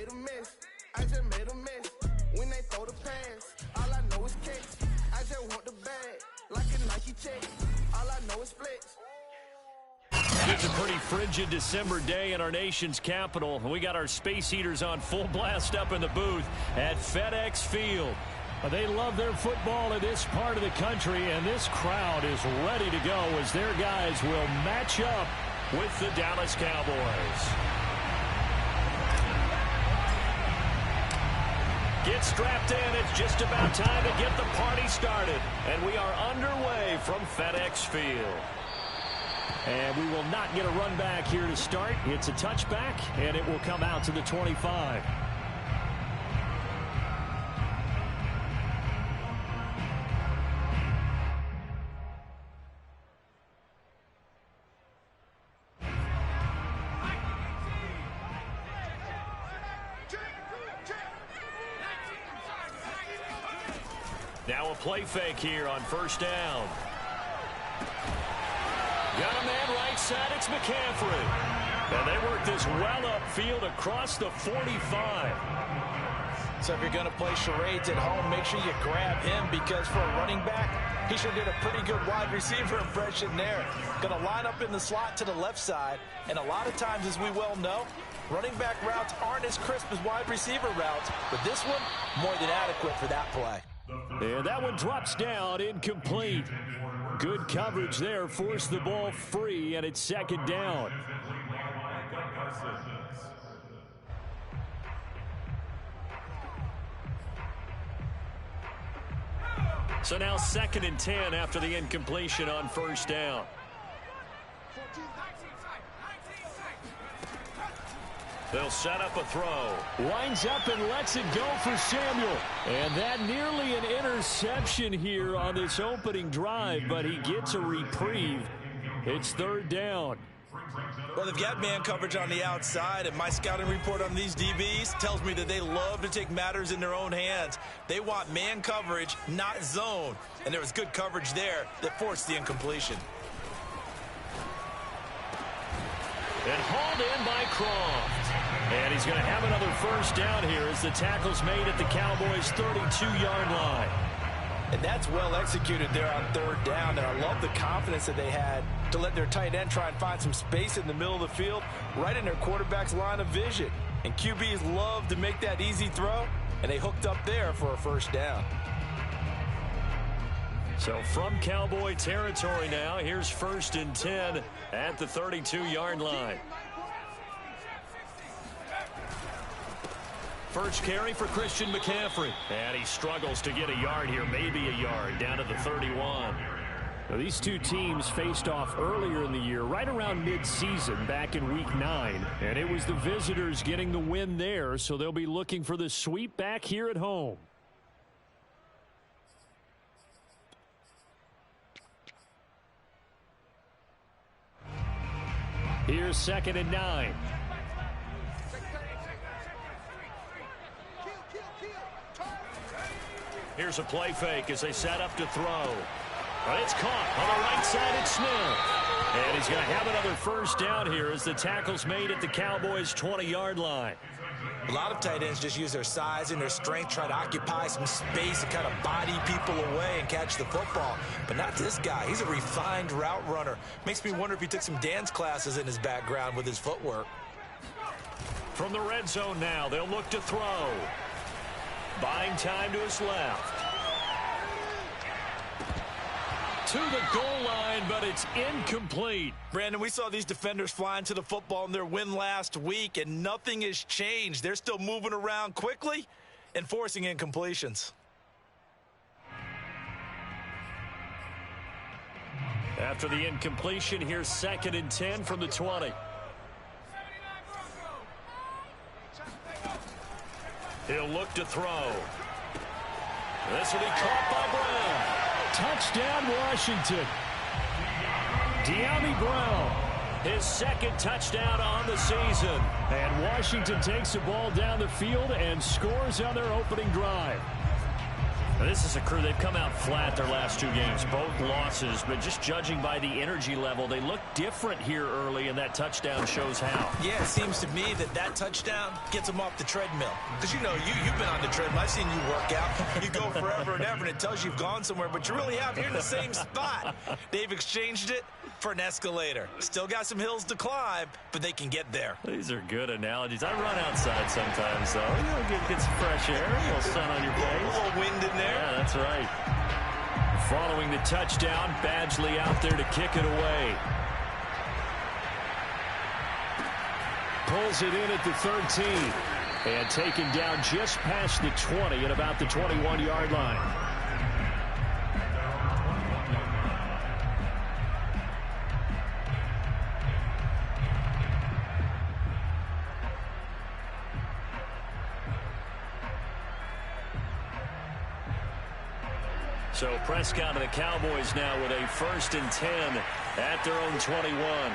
made a mess. I just made a mess. When they throw the pass, all I know is catch. I just want the bag, like a Nike check. All I know is flex. It's a pretty frigid December day in our nation's capital. We got our space heaters on full blast up in the booth at FedEx Field. They love their football in this part of the country, and this crowd is ready to go as their guys will match up with the Dallas Cowboys. Get strapped in. It's just about time to get the party started. And we are underway from FedEx Field. And we will not get a run back here to start. It's a touchback, and it will come out to the 25. Now a play fake here on first down. Got a man right side. It's McCaffrey. And they work this well upfield across the 45. So if you're going to play charades at home, make sure you grab him, because for a running back, he sure did a pretty good wide receiver impression there. Going to line up in the slot to the left side. And a lot of times, as we well know, running back routes aren't as crisp as wide receiver routes. But this one, more than adequate for that play. And that one drops down, incomplete. Good coverage there, forced the ball free, and it's second down. So now 2nd and 10 after the incompletion on first down. They'll set up a throw. Winds up and lets it go for Samuel. And that nearly an interception here on this opening drive, but he gets a reprieve. It's 3rd down. Well, they've got man coverage on the outside, and my scouting report on these DBs tells me that they love to take matters in their own hands. They want man coverage, not zone. And there was good coverage there that forced the incompletion. And hauled in by Croft. And he's going to have another first down here as the tackle's made at the Cowboys' 32-yard line. And that's well executed there on 3rd down. And I love the confidence that they had to let their tight end try and find some space in the middle of the field, right in their quarterback's line of vision. And QBs love to make that easy throw, and they hooked up there for a first down. So from Cowboy territory now, here's 1st and 10 at the 32-yard line. First carry for Christian McCaffrey. And he struggles to get a yard here, maybe a yard, down to the 31. Now, these two teams faced off earlier in the year, right around mid-season, back in Week 9. And it was the visitors getting the win there, so they'll be looking for the sweep back here at home. Here's 2nd and 9. Here's a play fake as they set up to throw. But it's caught on the right side. It's Smith. And he's going to have another first down here as the tackle's made at the Cowboys' 20-yard line. A lot of tight ends just use their size and their strength, try to occupy some space and kind of body people away and catch the football. But not this guy. He's a refined route runner. Makes me wonder if he took some dance classes in his background with his footwork. From the red zone now, they'll look to throw. Buying time to his left. To the goal line, but it's incomplete. Brandon, we saw these defenders flying to the football in their win last week, and nothing has changed. They're still moving around quickly and forcing incompletions. After the incompletion, here's 2nd and 10 from the 20. He'll look to throw. This will be caught by Brown. Touchdown, Washington. De'Ami Brown, his 2nd touchdown on the season. And Washington takes the ball down the field and scores on their opening drive. This is a crew, they've come out flat their last 2 games, both losses, but just judging by the energy level, they look different here early, and that touchdown shows how. Yeah, it seems to me that touchdown gets them off the treadmill. Because, you know, you've been on the treadmill. I've seen you work out. You go forever and ever, and it tells you you've gone somewhere, but you really have. You're in the same spot. They've exchanged it for an escalator. Still got some hills to climb, but they can get there. These are good analogies. I run outside sometimes, though. You know, get some fresh air, a little sun on your face. A little wind in there. Yeah, that's right. Following the touchdown, Badgley out there to kick it away. Pulls it in at the 13. And taken down just past the 20 at about the 21-yard line. So Prescott and the Cowboys now with a 1st and 10 at their own 21.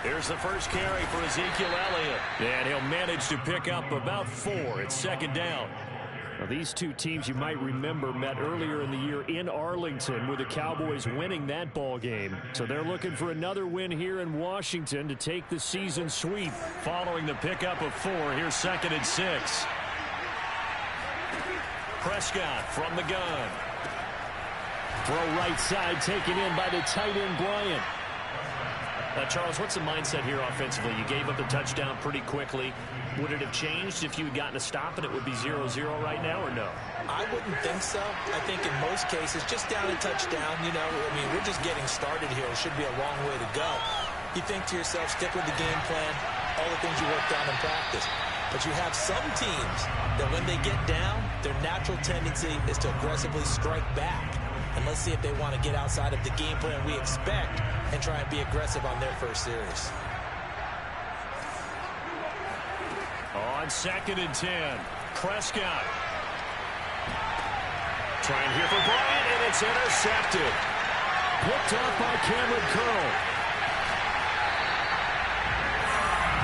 Here's the first carry for Ezekiel Elliott. And he'll manage to pick up about 4. It's 2nd down. Now, these two teams, you might remember, met earlier in the year in Arlington with the Cowboys winning that ball game. So they're looking for another win here in Washington to take the season sweep. Following the pickup of 4, here's 2nd and 6. Prescott from the gun. Throw right side taken in by the tight end Bryant. Charles, what's the mindset here offensively? You gave up the touchdown pretty quickly. Would it have changed if you had gotten a stop and it would be 0-0 right now, or no? I wouldn't think so. I think in most cases, just down a touchdown, you know, I mean, we're just getting started here. It should be a long way to go. You think to yourself, stick with the game plan, all the things you worked on in practice. But you have some teams that when they get down, their natural tendency is to aggressively strike back. And let's see if they want to get outside of the game plan we expect and try and be aggressive on their first series. On 2nd and 10, Prescott. Trying here for Bryant, and it's intercepted. Picked off by Cameron Curl.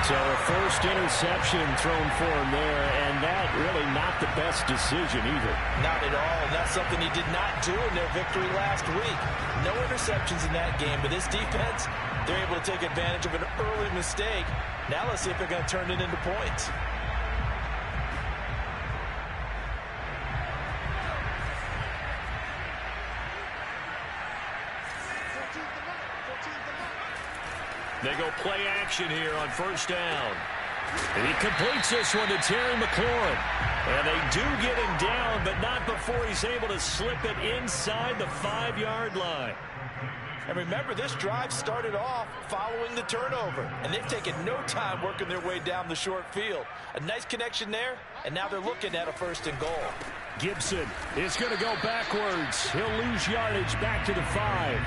So a first interception thrown for him there, and that really not the best decision either. Not at all. That's something he did not do in their victory last week. No interceptions in that game, but this defense, they're able to take advantage of an early mistake. Now let's see if they're going to turn it into points. They go play action here on 1st down. And he completes this one to Terry McLaurin. And they do get him down, but not before he's able to slip it inside the 5-yard line. And remember, this drive started off following the turnover. And they've taken no time working their way down the short field. A nice connection there, and now they're looking at a 1st and goal. Gibson is going to go backwards. He'll lose yardage back to the 5.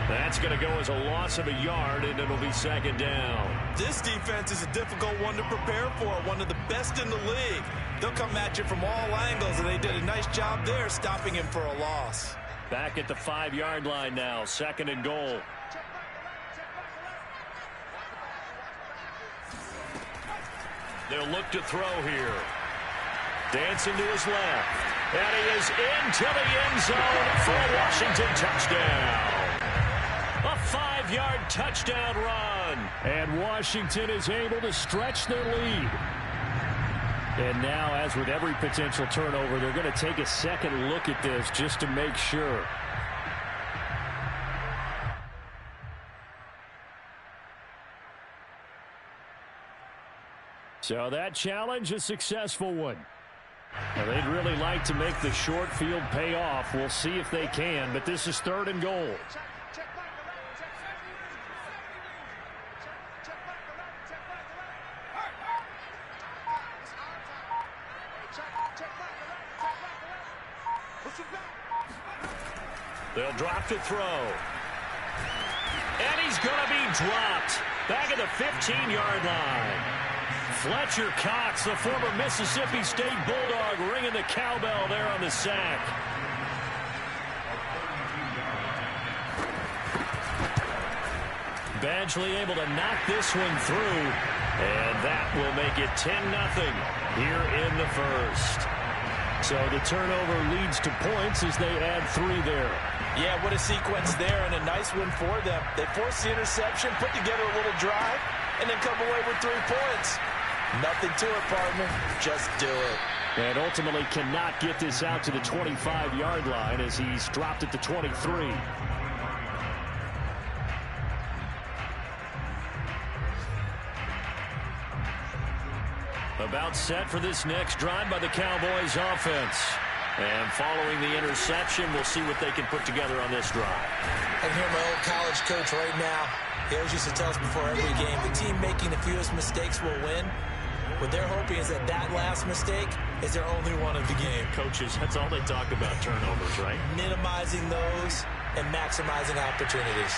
That's going to go as a loss of a yard, and it'll be 2nd down. This defense is a difficult one to prepare for, one of the best in the league. They'll come at you from all angles, and they did a nice job there stopping him for a loss. Back at the 5-yard line now, 2nd and goal. They'll look to throw here. Dancing to his left. And he is into the end zone for a Washington touchdown. A 5-yard touchdown run. And Washington is able to stretch their lead. And now, as with every potential turnover, they're going to take a second look at this just to make sure. So that challenge, a successful one. Now, they'd really like to make the short field pay off. We'll see if they can, but this is 3rd and goal. They'll drop to throw. And he's going to be dropped back at the 15-yard line. Fletcher Cox, the former Mississippi State Bulldog, ringing the cowbell there on the sack. Badgley able to knock this one through. And that will make it 10-0 here in the first. So the turnover leads to points as they add 3 there. Yeah, what a sequence there, and a nice win for them. They forced the interception, put together a little drive, and then come away with 3 points. Nothing to it, partner. Just do it. And ultimately cannot get this out to the 25-yard line as he's dropped at the 23. About set for this next drive by the Cowboys offense. And following the interception, we'll see what they can put together on this drive. I can hear my old college coach right now. He always used to tell us before every game, the team making the fewest mistakes will win. What they're hoping is that that last mistake is their only one of the game. Coaches, that's all they talk about, turnovers, right? Minimizing those and maximizing opportunities.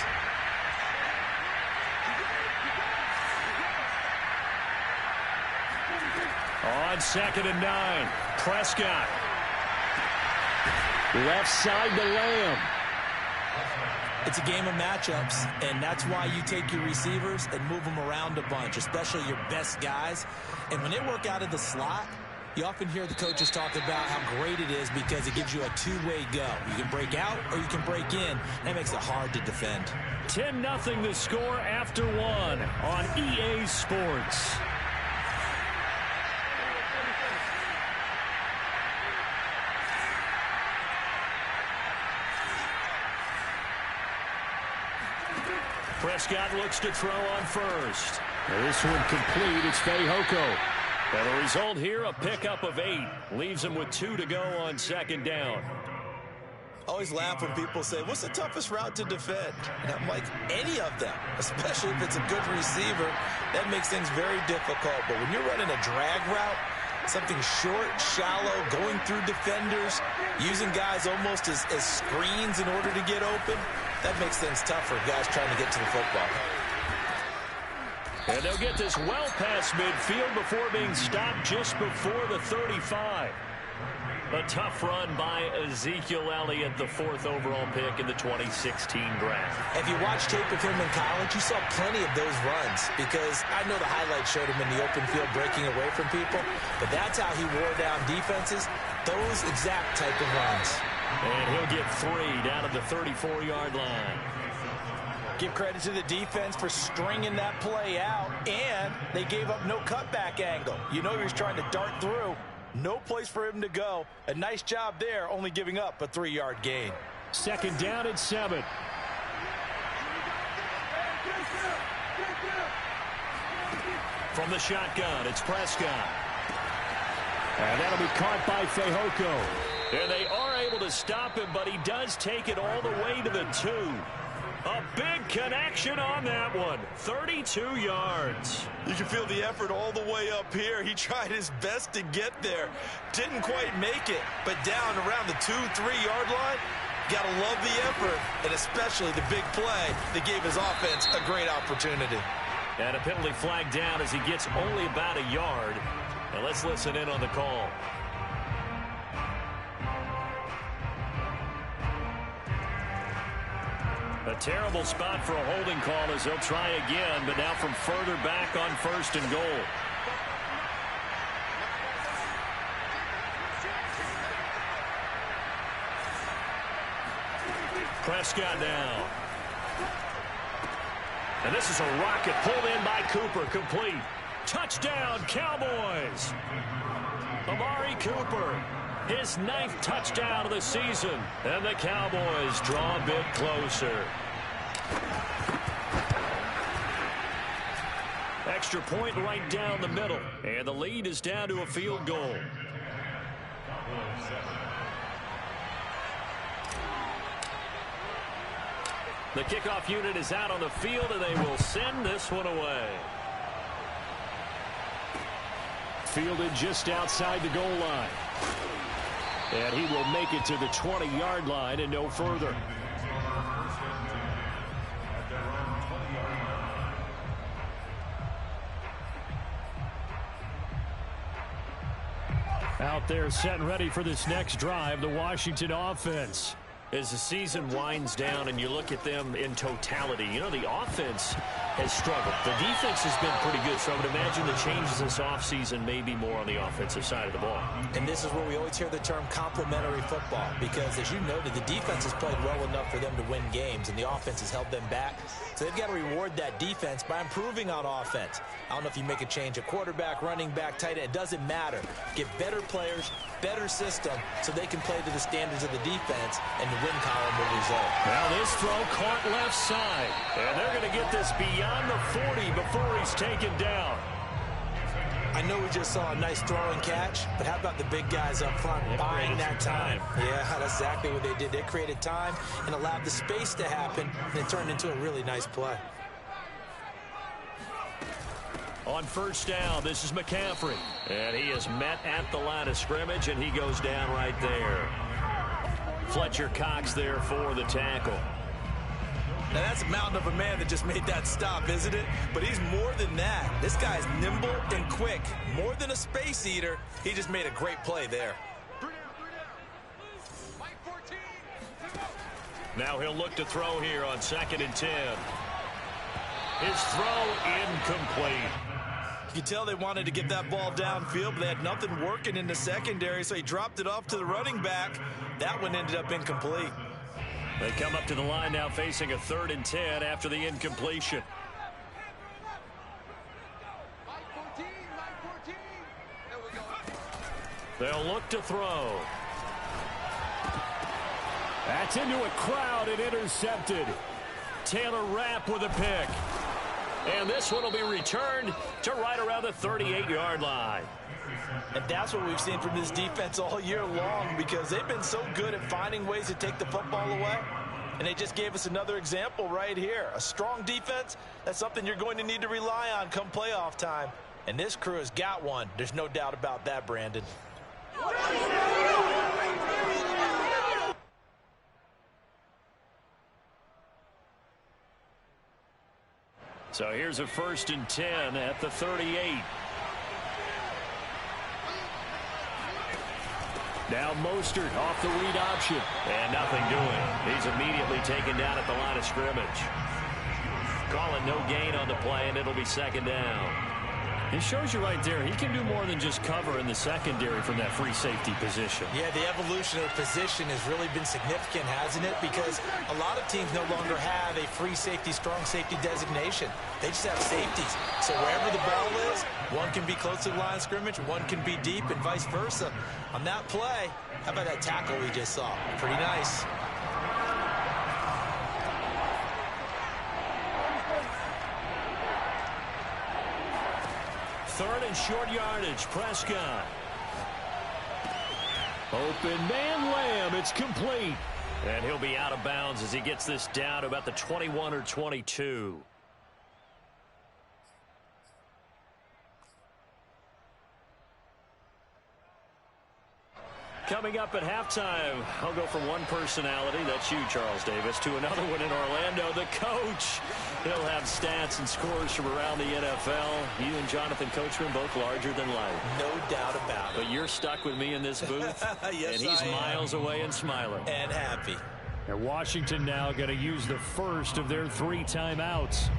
On 2nd and 9, Prescott. Left side to Lamb. It's a game of matchups, and that's why you take your receivers and move them around a bunch, especially your best guys. And when they work out of the slot, you often hear the coaches talk about how great it is because it gives you a two-way go. You can break out or you can break in. That makes it hard to defend. 10-0 the score after 1 on EA Sports. Prescott looks to throw on first. Now this one complete. It's Fehoko. And the result here, a pickup of 8. Leaves him with 2 to go on 2nd down. Always laugh when people say, what's the toughest route to defend? And I'm like, any of them, especially if it's a good receiver. That makes things very difficult. But when you're running a drag route, something short, shallow, going through defenders, using guys almost as screens in order to get open, that makes things tough for guys trying to get to the football. And they'll get this well past midfield before being stopped just before the 35. A tough run by Ezekiel Elliott, the 4th overall pick in the 2016 draft. If you watch tape of him in college, you saw plenty of those runs because I know the highlights showed him in the open field breaking away from people, but that's how he wore down defenses, those exact type of runs. And he'll get 3 down at the 34-yard line. Give credit to the defense for stringing that play out, and they gave up no cutback angle. You know he was trying to dart through. No place for him to go. A nice job there, only giving up a 3-yard gain. 2nd down and 7. From the shotgun, it's Prescott. And that'll be caught by Fehoko. And they are able to stop him, but he does take it all the way to the 2. A big connection on that one. 32 yards. You can feel the effort all the way up here. He tried his best to get there. Didn't quite make it, but down around the 2-3-yard line, gotta love the effort, and especially the big play that gave his offense a great opportunity. And a penalty flag down as he gets only about a yard. Now let's listen in on the call. A terrible spot for a holding call as they'll try again, but now from further back on 1st and goal. Prescott now. And this is a rocket pulled in by Cooper, complete. Touchdown, Cowboys! Amari Cooper, his 9th touchdown of the season. And the Cowboys draw a bit closer. Extra point right down the middle. And the lead is down to a field goal. The kickoff unit is out on the field, and they will send this one away. Fielded just outside the goal line. And he will make it to the 20-yard line and no further. Out there set and ready for this next drive, the Washington offense. as the season winds down and you look at them in totality, you know, the offense has struggled. The defense has been pretty good, so I would imagine the changes this offseason may be more on the offensive side of the ball. And this is where we always hear the term complementary football, because as you noted, the defense has played well enough for them to win games, and the offense has held them back. So they've got to reward that defense by improving on offense. I don't know if you make a change at quarterback, running back, tight end. It doesn't matter. Get better players, better system, so they can play to the standards of the defense, and the win column will result. Now this throw caught left side, and they're going to get this beyond the 40 before he's taken down. I know we just saw a nice throw and catch, but how about the big guys up front buying that time? Yeah, that's exactly what they did. They created time and allowed the space to happen, and it turned into a really nice play. On first down, this is McCaffrey. And he is met at the line of scrimmage, and he goes down right there. Fletcher Cox there for the tackle. Now, that's a mountain of a man that just made that stop, isn't it? But he's more than that. This guy's nimble and quick. More than a space eater. He just made a great play there. Now he'll look to throw here on 2nd and 10. His throw incomplete. You can tell they wanted to get that ball downfield, but they had nothing working in the secondary, so he dropped it off to the running back. That one ended up incomplete. They come up to the line now facing a 3rd and 10 after the incompletion. They'll look to throw. That's into a crowd and intercepted. Taylor Rapp with a pick. And this one will be returned to right around the 38-yard line. And that's what we've seen from this defense all year long, because they've been so good at finding ways to take the football away. And they just gave us another example right here. A strong defense, that's something you're going to need to rely on come playoff time. And this crew has got one. There's no doubt about that, Brandon. So here's a 1st and 10 at the 38. Now Mostert off the read option. And nothing doing. He's immediately taken down at the line of scrimmage. Calling no gain on the play, and it'll be 2nd down. It shows you right there, he can do more than just cover in the secondary from that free safety position. Yeah, the evolution of position has really been significant, hasn't it? Because a lot of teams no longer have a free safety, strong safety designation. They just have safeties. So wherever the ball is, one can be close to the line of scrimmage, one can be deep, and vice versa. On that play, how about that tackle we just saw? Pretty nice. Third and short yardage, Prescott. Open man Lamb, it's complete. And he'll be out of bounds as he gets this down to about the 21 or 22. Coming up at halftime, I'll go from one personality, that's you, Charles Davis, to another one in Orlando, the coach. He'll have stats and scores from around the NFL. You and Jonathan Coachman, both larger than life. No doubt about it. But you're stuck with me in this booth, Yes, and he's miles away and smiling. And happy. And Washington now going to use the first of their 3 timeouts,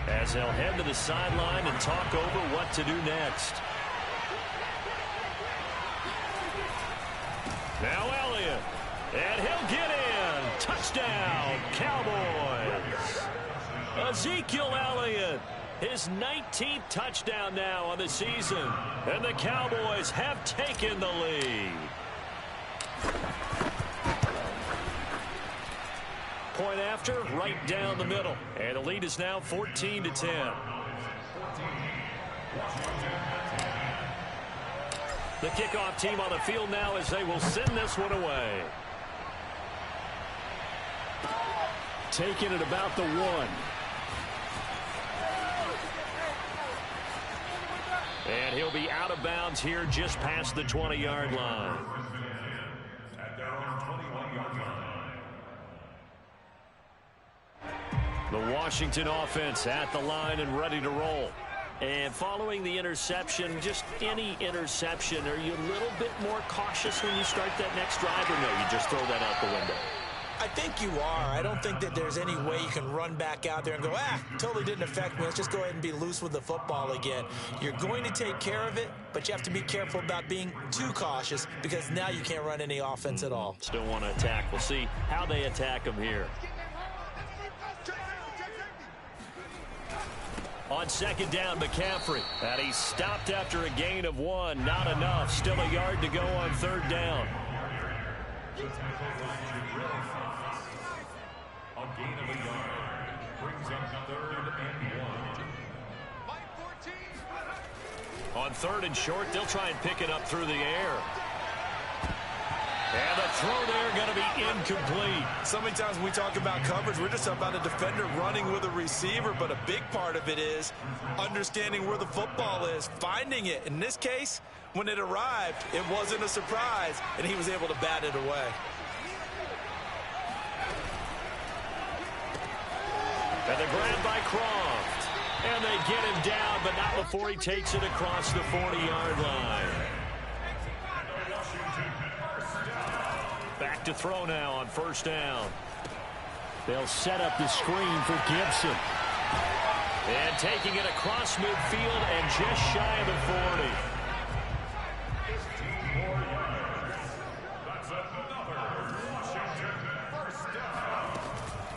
as they'll head to the sideline and talk over what to do next. Now Elliott, and he'll get in. Touchdown, Cowboys. Ezekiel Elliott, his 19th touchdown now on the season, and the Cowboys have taken the lead. Point after, right down the middle, and the lead is now 14-10. The kickoff team on the field now as they will send this one away. Taking it about the 1. And he'll be out of bounds here just past the 20-yard line. The Washington offense at the line and ready to roll. And following the interception, just any interception, are you a little bit more cautious when you start that next drive, or no, you just throw that out the window? I think you are. I don't think that there's any way you can run back out there and go, totally didn't affect me. Let's just go ahead and be loose with the football again. You're going to take care of it, but you have to be careful about being too cautious because now you can't run any offense at all. Still want to attack. We'll see how they attack him here. On second down, McCaffrey. And he's stopped after a gain of 1. Not enough. Still a yard to go on third down. A gain of a yard brings up 3rd and 1. On 3rd and short, they'll try and pick it up through the air. And the throw there going to be incomplete. So many times when we talk about coverage, we're just about a defender running with a receiver, but a big part of it is understanding where the football is, finding it. In this case, when it arrived, it wasn't a surprise, and he was able to bat it away. And the grab by Croft. And they get him down, but not before he takes it across the 40-yard line. Back to throw now on first down. They'll set up the screen for Gibson. And taking it across midfield and just shy of the 40.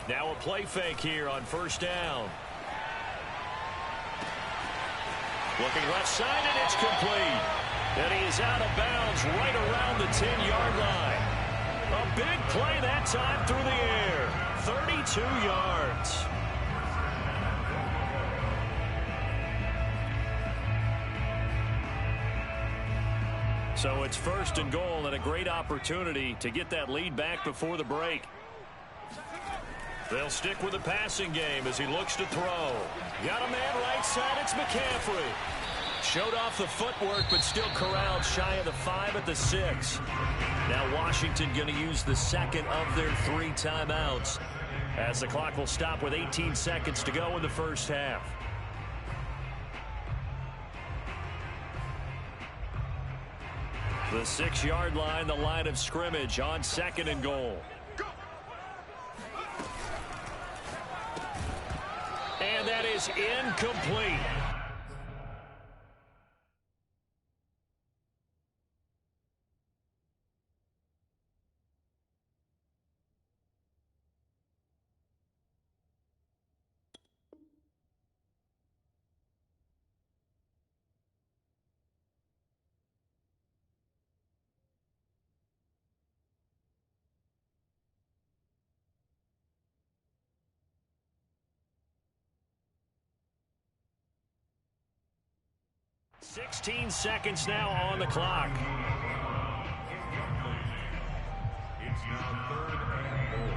Now a play fake here on first down. Looking left side, and it's complete. And he is out of bounds right around the 10-yard line. A big play that time through the air. 32 yards. So it's 1st and goal and a great opportunity to get that lead back before the break. They'll stick with the passing game as he looks to throw. Got a man right side. It's McCaffrey. Showed off the footwork, but still corralled shy of the 5 at the 6. Now Washington going to use the second of their 3 timeouts as the clock will stop with 18 seconds to go in the first half. The 6-yard line, the line of scrimmage on 2nd and goal. And that is incomplete. .16 seconds now on the clock. It's now 3rd and goal.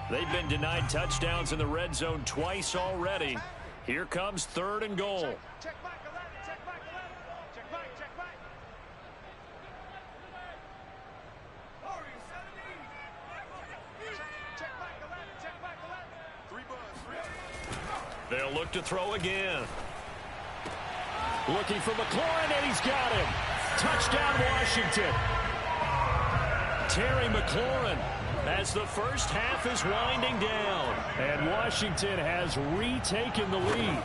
They've been denied touchdowns in the red zone twice already. Here comes 3rd and goal. Check back 11, check back 11. Check back, check back. Check back 11, check back 11. 3 bucks. They'll look to throw again. Looking for McLaurin, and he's got him. Touchdown, Washington. Terry McLaurin as the first half is winding down. And Washington has retaken the lead.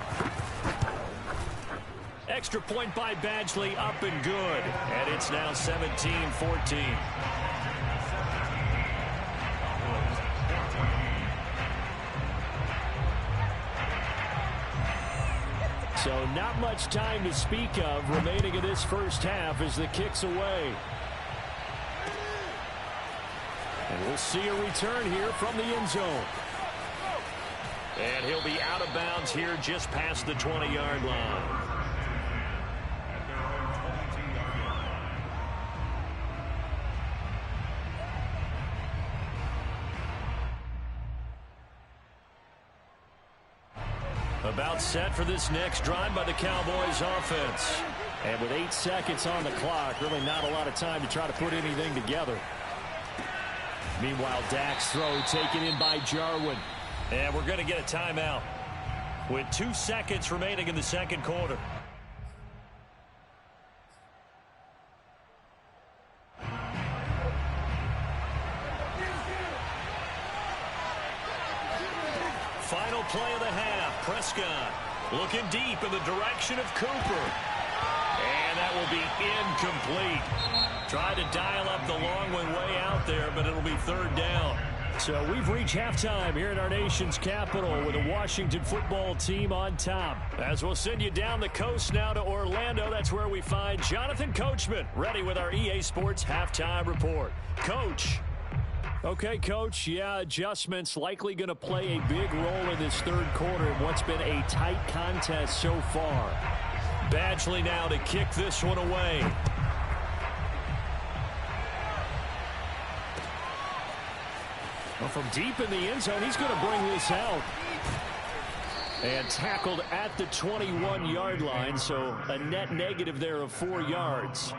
Extra point by Badgley, up and good. And it's now 17-14. So not much time to speak of remaining in this first half as the kick's away. And we'll see a return here from the end zone. And he'll be out of bounds here just past the 20-yard line. About set for this next drive by the Cowboys offense. And with 8 seconds on the clock, really not a lot of time to try to put anything together. Meanwhile, Dak's throw taken in by Jarwin. And we're going to get a timeout with 2 seconds remaining in the second quarter. final play of the half. Prescott looking deep in the direction of Cooper. And that will be incomplete. Tried to dial up the long way out there, but it'll be third down. So we've reached halftime here at our nation's capital with the Washington football team on top. As we'll send you down the coast now to Orlando, that's where we find Jonathan Coachman ready with our EA Sports halftime report. Coach. Okay, Coach, yeah, adjustments likely going to play a big role in this third quarter in what's been a tight contest so far. Badgley now to kick this one away. Well, from deep in the end zone, he's going to bring this out. And tackled at the 21-yard line, so a net negative there of 4 yards.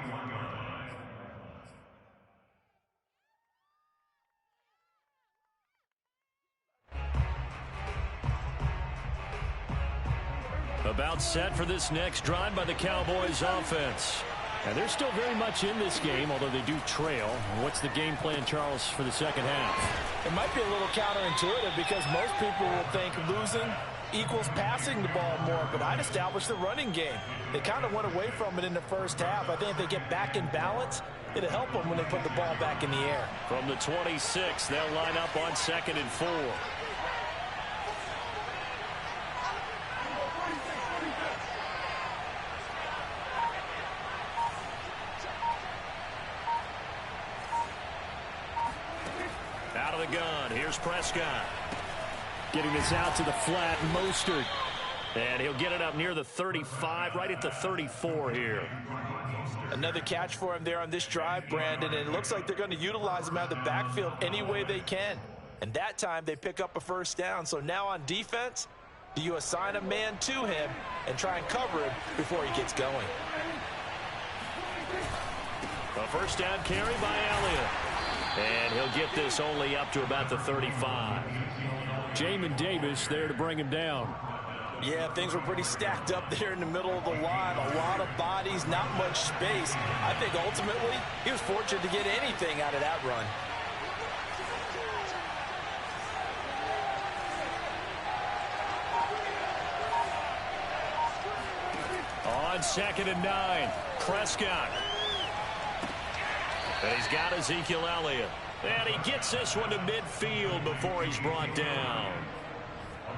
About set for this next drive by the Cowboys offense. And they're still very much in this game, although they do trail. What's the game plan, Charles, for the second half? It might be a little counterintuitive because most people will think losing equals passing the ball more, but I'd establish the running game. They kind of went away from it in the first half. I think if they get back in balance, it'll help them when they put the ball back in the air. From the 26, they'll line up on 2nd and 4. Out of the gun, here's Prescott. Getting this out to the flat, Mostert. And he'll get it up near the 35, right at the 34 here. Another catch for him there on this drive, Brandon, and it looks like they're going to utilize him out of the backfield any way they can. And that time they pick up a first down. So now on defense, do you assign a man to him and try and cover him before he gets going? A first down carry by Elliott. And he'll get this only up to about the 35. Jamin Davis there to bring him down. Yeah, things were pretty stacked up there in the middle of the line. A lot of bodies, not much space. I think ultimately he was fortunate to get anything out of that run. On 2nd and 9, Prescott. And he's got Ezekiel Elliott. And he gets this one to midfield before he's brought down.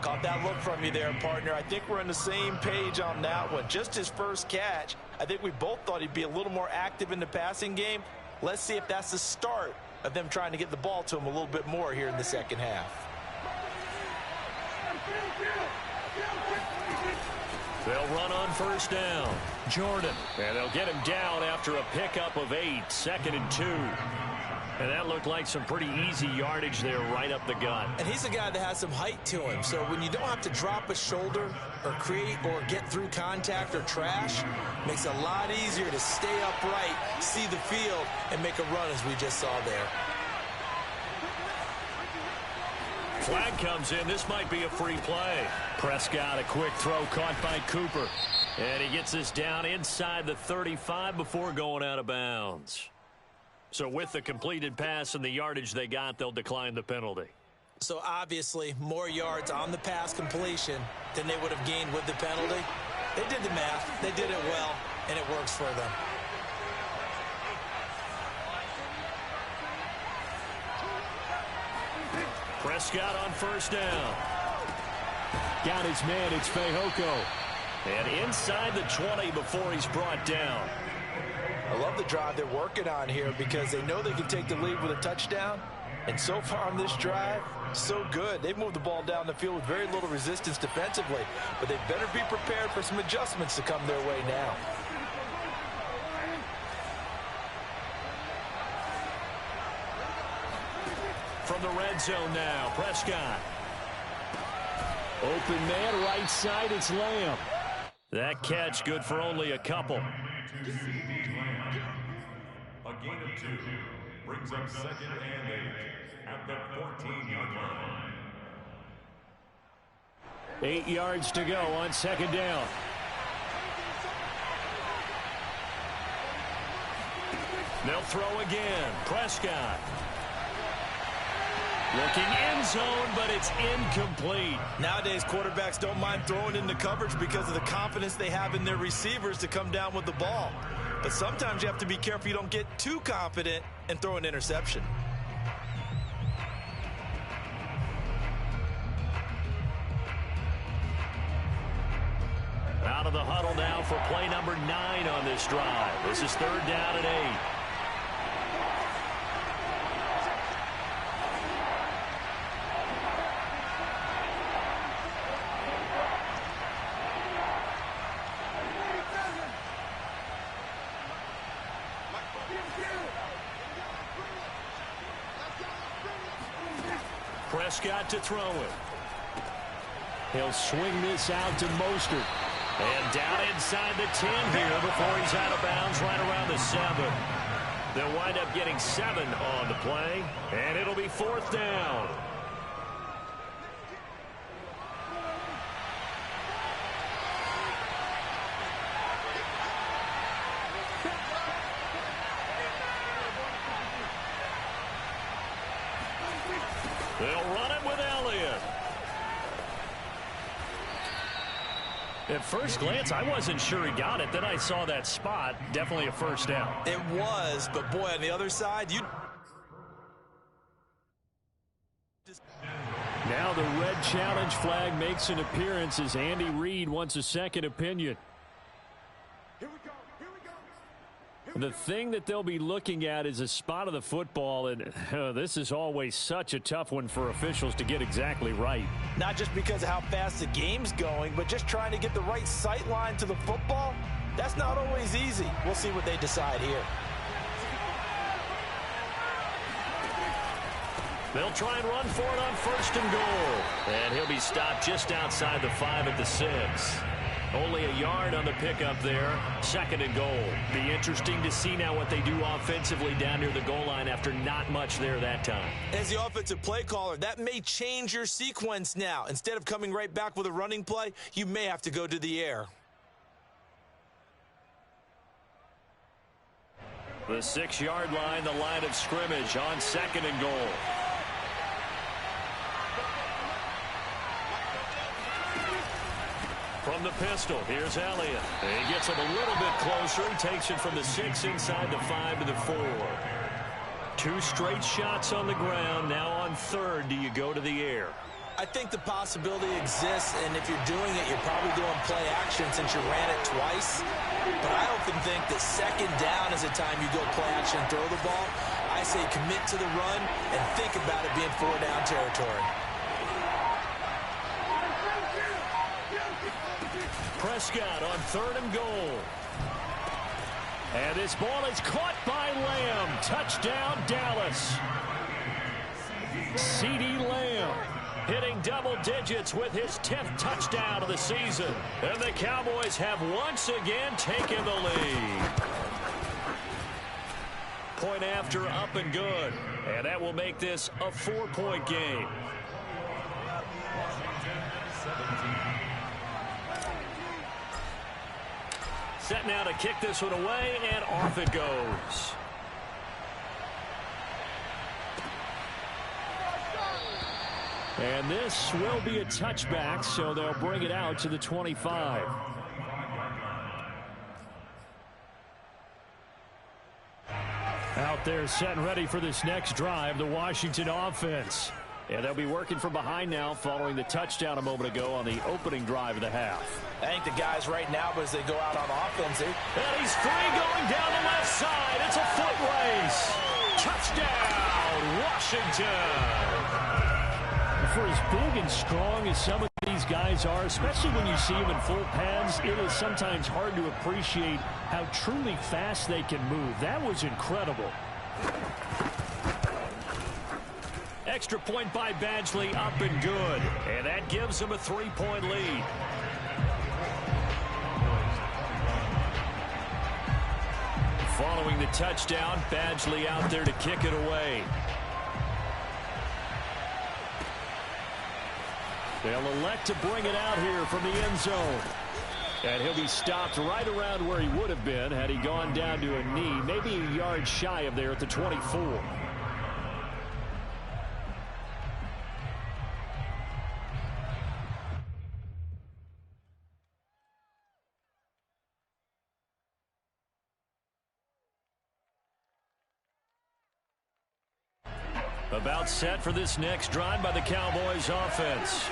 Caught that look from you there, partner. I think we're on the same page on that one. Just his first catch. I think we both thought he'd be a little more active in the passing game. Let's see if that's the start of them trying to get the ball to him a little bit more here in the second half. They'll run on first down. Jordan. And they'll get him down after a pickup of 8. 2nd and 2. And that looked like some pretty easy yardage there right up the gut. And he's a guy that has some height to him. So when you don't have to drop a shoulder or create or get through contact or trash, makes it a lot easier to stay upright, see the field, and make a run as we just saw there. Flag comes in. This might be a free play. Prescott, a quick throw caught by Cooper. And he gets this down inside the 35 before going out of bounds. So with the completed pass and the yardage they got, they'll decline the penalty. So obviously more yards on the pass completion than they would have gained with the penalty. They did the math. They did it well, and it works for them. Prescott on first down. Got his man. It's Fehoko. And inside the 20 before he's brought down. I love the drive they're working on here because they know they can take the lead with a touchdown. And so far on this drive, so good. They've moved the ball down the field with very little resistance defensively. But they better be prepared for some adjustments to come their way now. From the red zone now, Prescott. Open man, right side, it's Lamb. That catch good for only a couple. A gain of 2 brings up 2nd and 8 at the 14-yard line. 8 yards to go on 2nd down. They'll throw again. Prescott. Looking end zone, but it's incomplete. Nowadays, quarterbacks don't mind throwing into coverage because of the confidence they have in their receivers to come down with the ball. But sometimes you have to be careful you don't get too confident and throw an interception. Out of the huddle now for play number 9 on this drive. This is 3rd down and 8. Prescott to throw it. He'll swing this out to Mostert. And down inside the 10 here before he's out of bounds right around the 7. They'll wind up getting 7 on the play, and it'll be 4th down. They'll run it with Elliott. At first glance, I wasn't sure he got it. Then I saw that spot. Definitely a 1st down. It was, but boy, on the other side, Now the red challenge flag makes an appearance as Andy Reid wants a second opinion. The thing that they'll be looking at is a spot of the football, and this is always such a tough one for officials to get exactly right. not just because of how fast the game's going, but just trying to get the right sight line to the football. That's not always easy. We'll see what they decide here. They'll try and run for it on 1st and goal. And he'll be stopped just outside the 5 at the 6. Only a yard on the pickup there. 2nd and goal. Be interesting to see now what they do offensively down near the goal line after not much there that time. As the offensive play caller, that may change your sequence now. Instead of coming right back with a running play, you may have to go to the air. The 6-yard line, the line of scrimmage on 2nd and goal. From the pistol, here's Elliott. He gets it a little bit closer. He takes it from the 6 inside the 5 to the 4. 2 straight shots on the ground. Now on 3rd, do you go to the air? I think the possibility exists, and if you're doing it, you're probably doing play action since you ran it twice. But I often think that 2nd down is a time you go play action and throw the ball. I say commit to the run and think about it being 4-down territory. Prescott on 3rd and goal. And this ball is caught by Lamb. Touchdown, Dallas. CeeDee Lamb hitting double digits with his 10th touchdown of the season. And the Cowboys have once again taken the lead. Point after, up and good. And that will make this a 4-point game. Set now to kick this one away, and off it goes. And this will be a touchback, so they'll bring it out to the 25. Out there set and ready for this next drive, the Washington offense. Yeah, they'll be working from behind now following the touchdown a moment ago on the opening drive of the half. I think the guys right now, as they go out on offense, and he's free going down the left side. It's a foot race. Touchdown, Washington. For as big and strong as some of these guys are, especially when you see them in full pads, it is sometimes hard to appreciate how truly fast they can move. That was incredible. Extra point by Badgley, up and good. And that gives them a 3-point lead. Following the touchdown, Badgley out there to kick it away. They'll elect to bring it out here from the end zone. And he'll be stopped right around where he would have been had he gone down to a knee, maybe a yard shy of there at the 24. About set for this next drive by the Cowboys offense.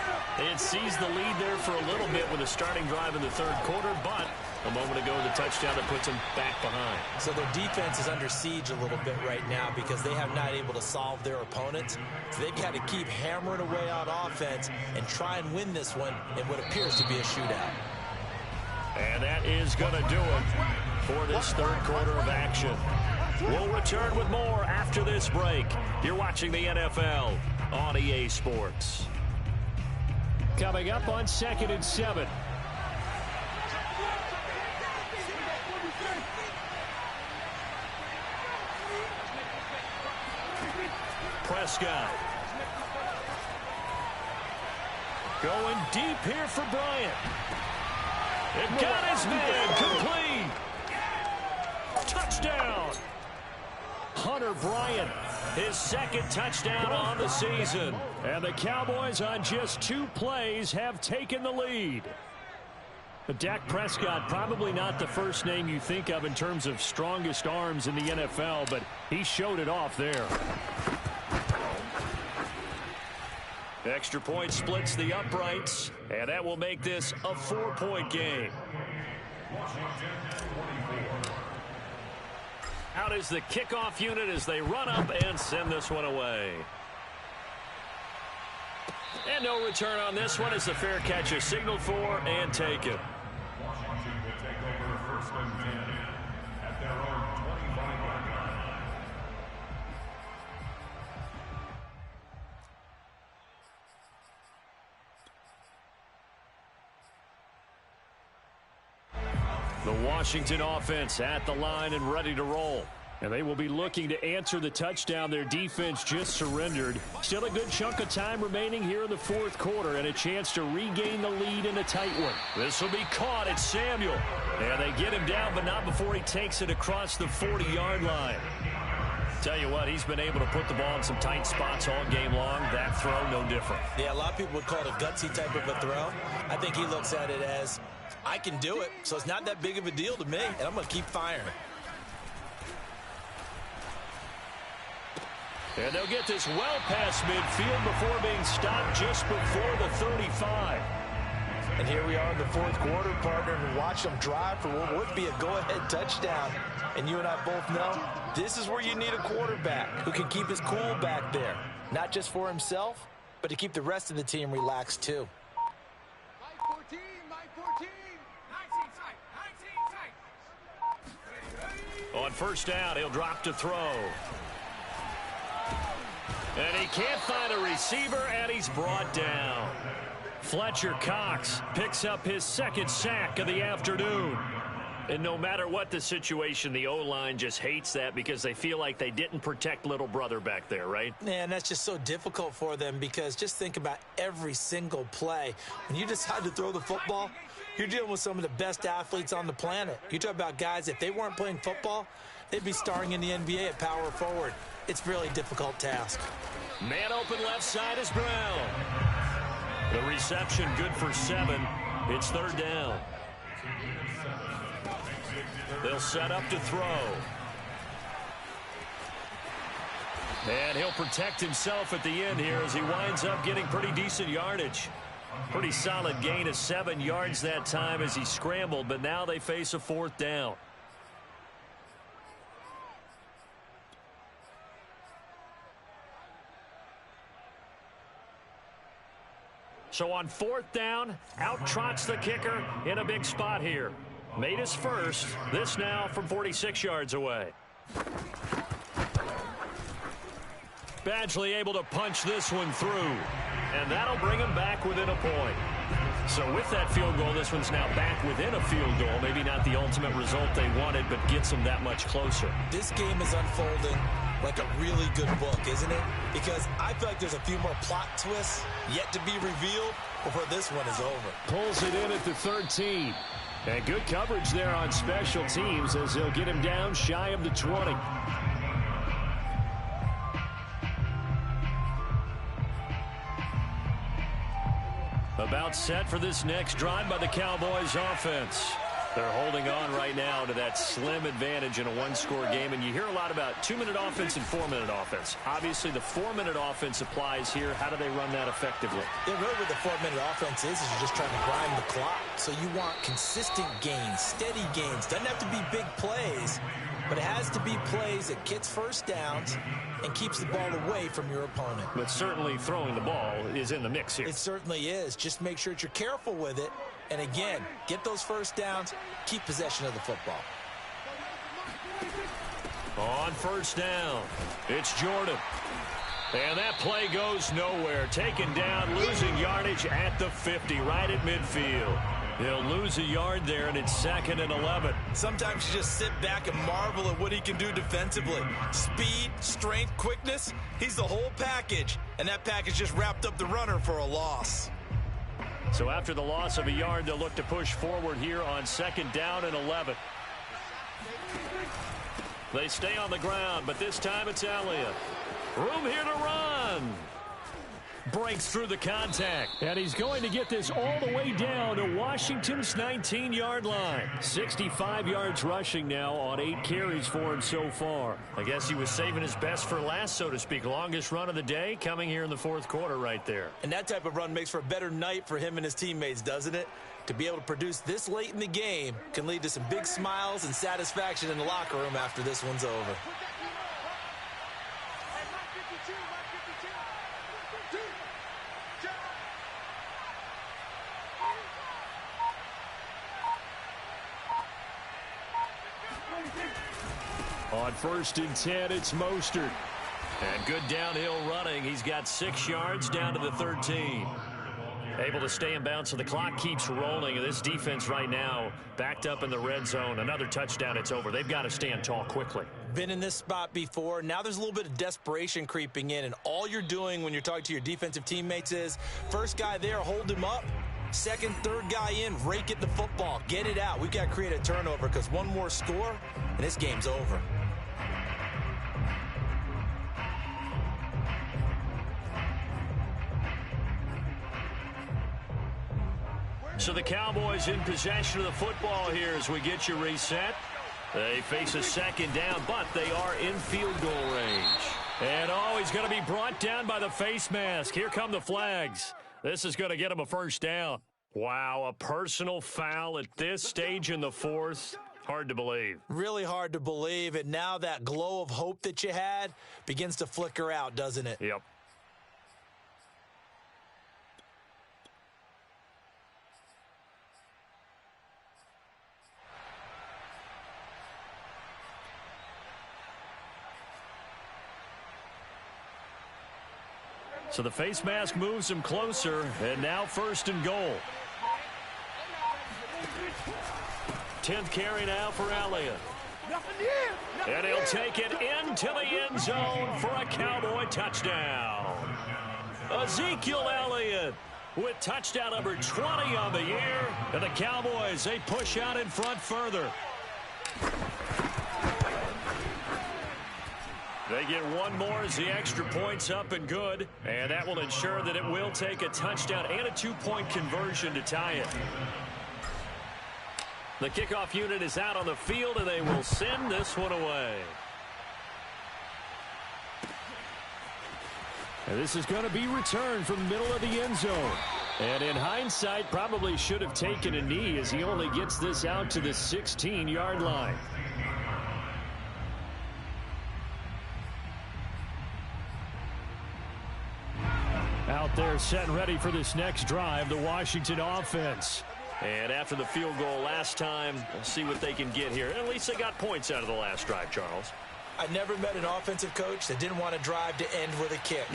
It sees the lead there for a little bit with a starting drive in the third quarter, but a moment ago the touchdown that puts them back behind. So their defense is under siege a little bit right now because they have not able to solve their opponents. So they've got to keep hammering away on offense and try and win this one in what appears to be a shootout. And that is going to do it for this third quarter of action. We'll return with more after this break. You're watching the NFL on EA Sports. Coming up on 2nd and 7. Prescott. Going deep here for Bryant. It got his man complete. Touchdown. Hunter Bryant, his second touchdown on the season. And the Cowboys on just 2 plays have taken the lead. But Dak Prescott, probably not the first name you think of in terms of strongest arms in the NFL, but he showed it off there. Extra point splits the uprights, and that will make this a 4-point game. Out is the kickoff unit as they run up and send this one away. And no return on this one as the fair catch is signaled for and taken. Washington will take over 1st and 10 at their own 25-yard line. The Washington offense at the line and ready to roll. And they will be looking to answer the touchdown their defense just surrendered. Still a good chunk of time remaining here in the fourth quarter and a chance to regain the lead in a tight one. This will be caught at Samuel. And they get him down, but not before he takes it across the 40-yard line. Tell you what, he's been able to put the ball in some tight spots all game long. That throw, no different. Yeah, a lot of people would call it a gutsy type of a throw. I think he looks at it as, I can do it, so it's not that big of a deal to me, and I'm going to keep firing. And they'll get this well past midfield before being stopped just before the 35. And here we are in the fourth quarter, partner, and watch them drive for what would be a go-ahead touchdown. And you and I both know this is where you need a quarterback who can keep his cool back there, not just for himself, but to keep the rest of the team relaxed too. On first down, he'll drop to throw. And he can't find a receiver, and he's brought down. Fletcher Cox picks up his second sack of the afternoon. And no matter what the situation, the O-line just hates that because they feel like they didn't protect little brother back there, right? Man, that's just so difficult for them because just think about every single play. When you decide to throw the football, you're dealing with some of the best athletes on the planet. You talk about guys, if they weren't playing football, they'd be starring in the NBA at power forward. It's a really difficult task. Man open left side is Brown. The reception good for 7. It's third down. They'll set up to throw. And he'll protect himself at the end here as he winds up getting pretty decent yardage. Pretty solid gain of 7 yards that time as he scrambled, but now they face a fourth down. So on fourth down, out trots the kicker in a big spot here. Made his first. This now from 46 yards away. Badgley able to punch this one through. And that'll bring him back within a point. So with that field goal, this one's now back within a field goal. Maybe not the ultimate result they wanted, but gets them that much closer. This game is unfolding like a really good book, isn't it? Because I feel like there's a few more plot twists yet to be revealed before this one is over. Pulls it in at the 13. And good coverage there on special teams as they'll get him down shy of the 20. About set for this next drive by the Cowboys offense. They're holding on right now to that slim advantage in a one-score game, and you hear a lot about 2-minute offense and 4-minute offense. Obviously, the 4-minute offense applies here. How do they run that effectively? Yeah, really what the 4-minute offense is you're just trying to grind the clock. So you want consistent gains, steady gains. Doesn't have to be big plays, but it has to be plays that gets first downs and keeps the ball away from your opponent. But certainly throwing the ball is in the mix here. It certainly is. Just make sure that you're careful with it. And again, get those first downs, keep possession of the football. On first down, it's Jordan. And that play goes nowhere. Taken down, losing yardage at the 50, right at midfield. He'll lose a yard there, and it's 2nd and 11. Sometimes you just sit back and marvel at what he can do defensively. Speed, strength, quickness, he's the whole package. And that package just wrapped up the runner for a loss. So after the loss of a yard, they'll look to push forward here on 2nd down and 11. They stay on the ground, but this time it's Elliott. Room here to run. Breaks through the contact. And he's going to get this all the way down to Washington's 19-yard line. 65 yards rushing now on 8 carries for him so far. I guess he was saving his best for last, so to speak. Longest run of the day coming here in the 4th quarter right there. And that type of run makes for a better night for him and his teammates, doesn't it? To be able to produce this late in the game can lead to some big smiles and satisfaction in the locker room after this one's over. On 1st and 10, it's Mostert. And good downhill running. He's got 6 yards down to the 13. Able to stay in bounds, so the clock keeps rolling. And this defense right now backed up in the red zone. Another touchdown, it's over. They've got to stand tall quickly. Been in this spot before. Now there's a little bit of desperation creeping in. And all you're doing when you're talking to your defensive teammates is, first guy there, hold him up. Second, third guy in, rake at the football. Get it out. We've got to create a turnover because one more score, and this game's over. So the Cowboys in possession of the football here as we get you reset. They face a 2nd down, but they are in field goal range. And he's going to be brought down by the face mask. Here come the flags. This is going to get him a 1st down. Wow, a personal foul at this stage in the 4th. Hard to believe. Really hard to believe. And now that glow of hope that you had begins to flicker out, doesn't it? Yep. So the face mask moves him closer, and now 1st and goal. 10th carry now for Elliott. And he'll take it into the end zone for a Cowboy touchdown. Ezekiel Elliott with touchdown number 20 on the year. And the Cowboys, they push out in front further. They get one more as the extra point's up and good. And that will ensure that it will take a touchdown and a 2-point conversion to tie it. The kickoff unit is out on the field, and they will send this one away. And this is going to be returned from the middle of the end zone. And in hindsight, probably should have taken a knee as he only gets this out to the 16-yard line. Out there set and ready for this next drive, the Washington offense. And after the field goal last time, we'll see what they can get here. At least they got points out of the last drive, Charles. I never met an offensive coach that didn't want to drive to end with a kick.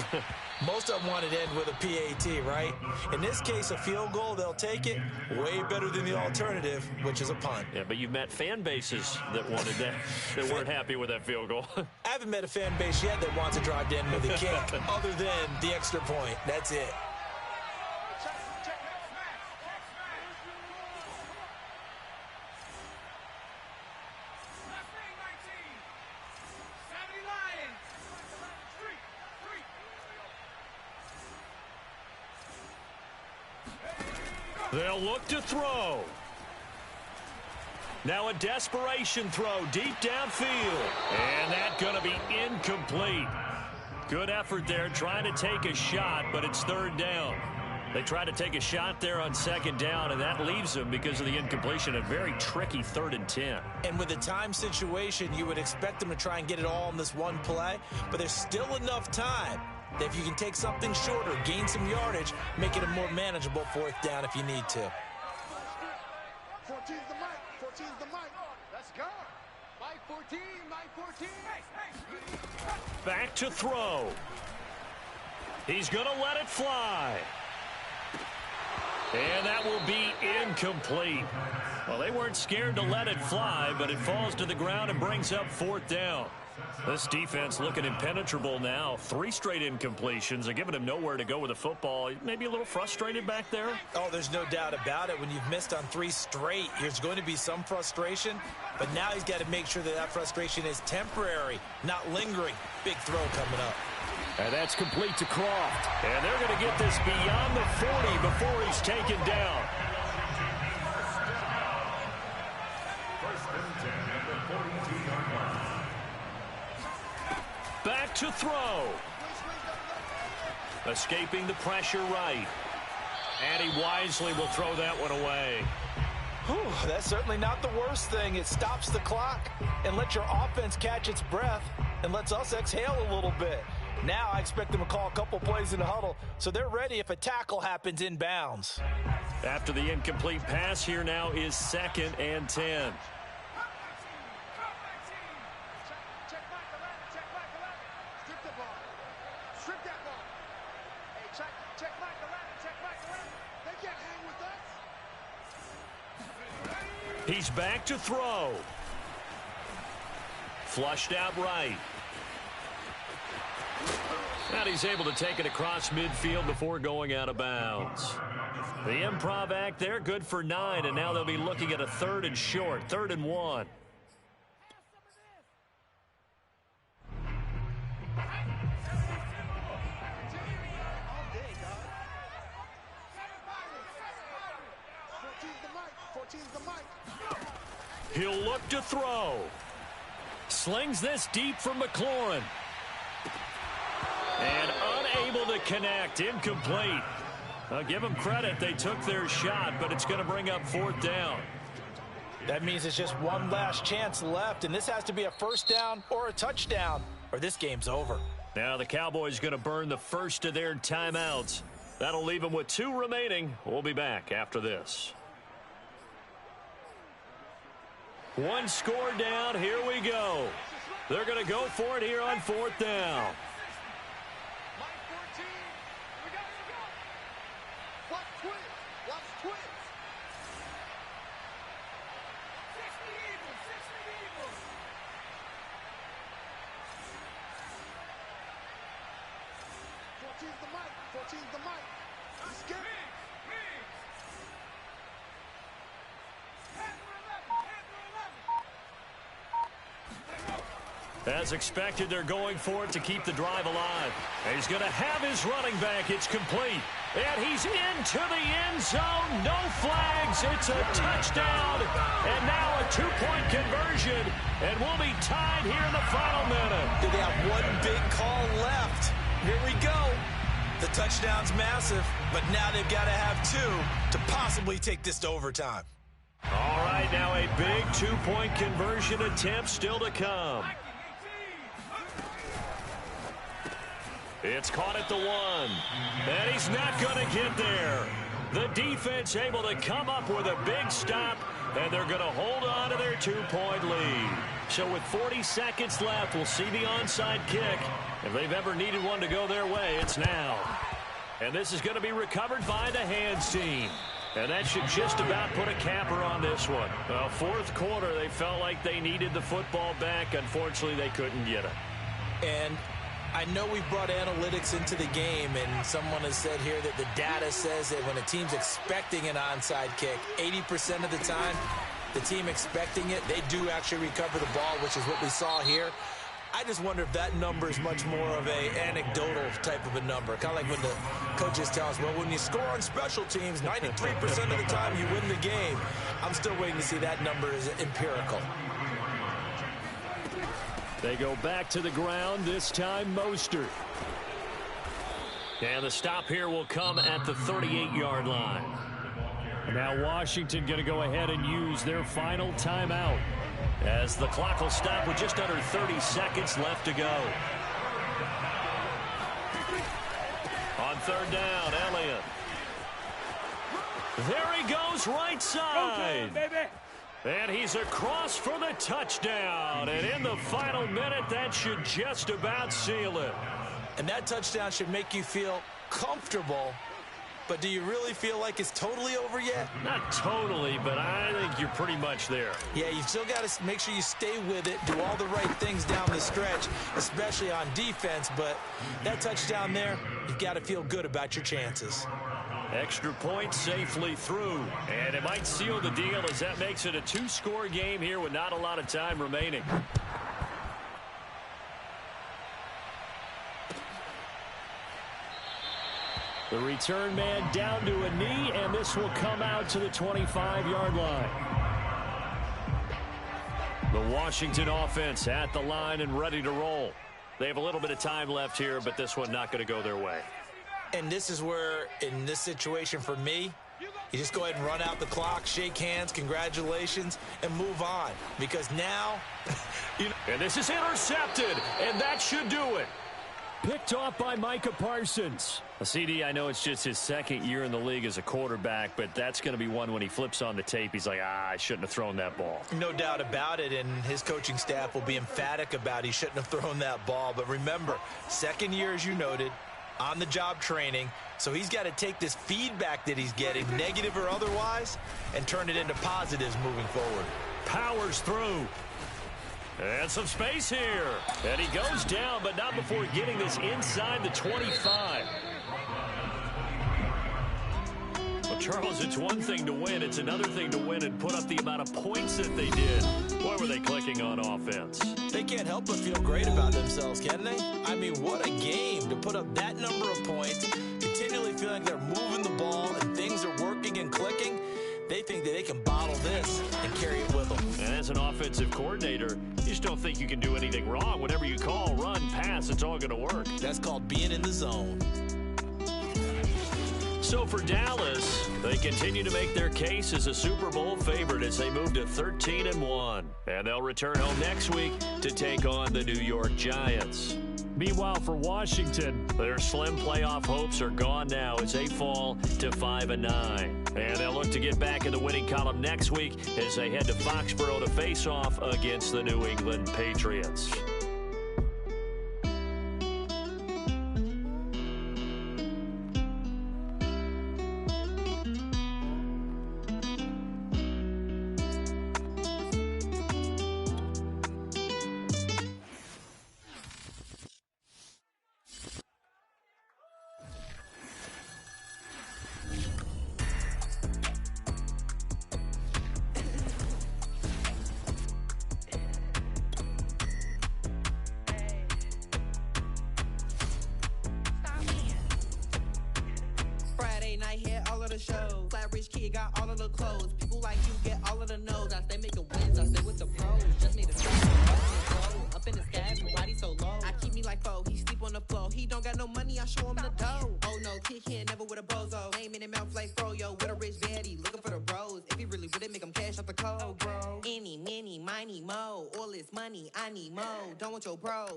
Most of them wanted to end with a PAT, right? In this case, a field goal, they'll take it. Way better than the alternative, which is a punt. Yeah, but you've met fan bases that wanted that, that weren't happy with that field goal. I haven't met a fan base yet that wants to drive to end with a kick, other than the extra point. That's it. They'll look to throw. Now a desperation throw deep downfield. And that's going to be incomplete. Good effort there trying to take a shot, but it's third down. They try to take a shot there on second down, and that leaves them, because of the incompletion, a very tricky 3rd and 10. And with the time situation, you would expect them to try and get it all in this one play, but there's still enough time that if you can take something shorter, gain some yardage, make it a more manageable 4th down if you need to. 14's the mic. 14's the mic. Let's go. Mike 14. Mike 14. Back to throw. He's going to let it fly. And that will be incomplete. Well, they weren't scared to let it fly, but it falls to the ground and brings up 4th down. This defense looking impenetrable now. 3 straight incompletions. They're giving him nowhere to go with the football. Maybe a little frustrated back there? Oh, there's no doubt about it. When you've missed on 3 straight, there's going to be some frustration. But now he's got to make sure that that frustration is temporary, not lingering. Big throw coming up. And that's complete to Croft. And they're going to get this beyond the 40 before he's taken down. Back to throw. Escaping the pressure right. And he wisely will throw that one away. Whew, that's certainly not the worst thing. It stops the clock and lets your offense catch its breath and lets us exhale a little bit. Now I expect them to call a couple plays in the huddle so they're ready if a tackle happens in bounds. After the incomplete pass, here now is 2nd and 10. He's back to throw. Flushed out right. And he's able to take it across midfield before going out of bounds. The improv act there, good for 9, and now they'll be looking at a 3rd and short, 3rd and 1. He'll look to throw. Slings this deep from McLaurin. And unable to connect. Incomplete. I'll give them credit. They took their shot, but it's going to bring up 4th down. That means it's just one last chance left, and this has to be a 1st down or a touchdown, or this game's over. Now the Cowboys going to burn the first of their timeouts. That'll leave them with 2 remaining. We'll be back after this. 1 score down. Here we go. They're going to go for it here on 4th down. As expected, they're going for it to keep the drive alive. And he's going to have his running back. It's complete. And he's into the end zone. No flags. It's a touchdown. And now a 2-point conversion. And we'll be tied here in the final minute. They have one big call left. Here we go. The touchdown's massive, but now they've got to have 2 to possibly take this to overtime. All right, now a big 2-point conversion attempt still to come. It's caught at the 1. And he's not going to get there. The defense able to come up with a big stop, and they're going to hold on to their 2-point lead. So with 40 seconds left, we'll see the onside kick. If they've ever needed one to go their way, it's now. And this is going to be recovered by the hands team. And that should just about put a capper on this one. Well, 4th quarter, they felt like they needed the football back. Unfortunately, they couldn't get it. And I know we brought analytics into the game, and someone has said here that the data says that when a team's expecting an onside kick, 80% of the time, the team expecting it, they do actually recover the ball, which is what we saw here. I just wonder if that number is much more of a anecdotal type of a number. Kind of like when the coaches tell us, well, when you score on special teams, 93% of the time you win the game. I'm still waiting to see that number is empirical. They go back to the ground, this time Mostert. And the stop here will come at the 38-yard line. Now Washington going to go ahead and use their final timeout, as the clock will stop with just under 30 seconds left to go. On third down, Elliott. There he goes, right side. And he's across for the touchdown. And in the final minute, that should just about seal it. And that touchdown should make you feel comfortable. But do you really feel like it's totally over yet? Not totally, but I think you're pretty much there. Yeah, you still got to make sure you stay with it, do all the right things down the stretch, especially on defense. But that touchdown there, you've got to feel good about your chances. Extra point safely through. And it might seal the deal, as that makes it a two-score game here with not a lot of time remaining. The return man down to a knee, and this will come out to the 25-yard line. The Washington offense at the line and ready to roll. They have a little bit of time left here, but this one not going to go their way. And this is where, in this situation for me, you just go ahead and run out the clock, shake hands, congratulations, and move on. Because now, And this is intercepted, and that should do it. Picked off by Micah Parsons. CD, I know it's just his second year in the league as a quarterback, but that's going to be one when he flips on the tape, he's like, I shouldn't have thrown that ball. No doubt about it, and his coaching staff will be emphatic about he shouldn't have thrown that ball. But remember, second year, as you noted, on-the-job training, so he's got to take this feedback that he's getting, negative or otherwise, and turn it into positives moving forward. Powers through. And some space here. And he goes down, but not before getting this inside the 25. Well, Charles, it's one thing to win. It's another thing to win and put up the amount of points that they did. Boy, were they clicking on offense. They can't help but feel great about themselves, can they? I mean, what a game to put up that number of points, continually feeling they're moving the ball and things are working and clicking. They think that they can bottle this and carry it with them. And as an offensive coordinator, you just don't think you can do anything wrong. Whatever you call, run, pass, it's all going to work. That's called being in the zone. So for Dallas, they continue to make their case as a Super Bowl favorite as they move to 13-1. And they'll return home next week to take on the New York Giants. Meanwhile, for Washington, their slim playoff hopes are gone now as they fall to 5-9. And they'll look to get back in the winning column next week as they head to Foxborough to face off against the New England Patriots.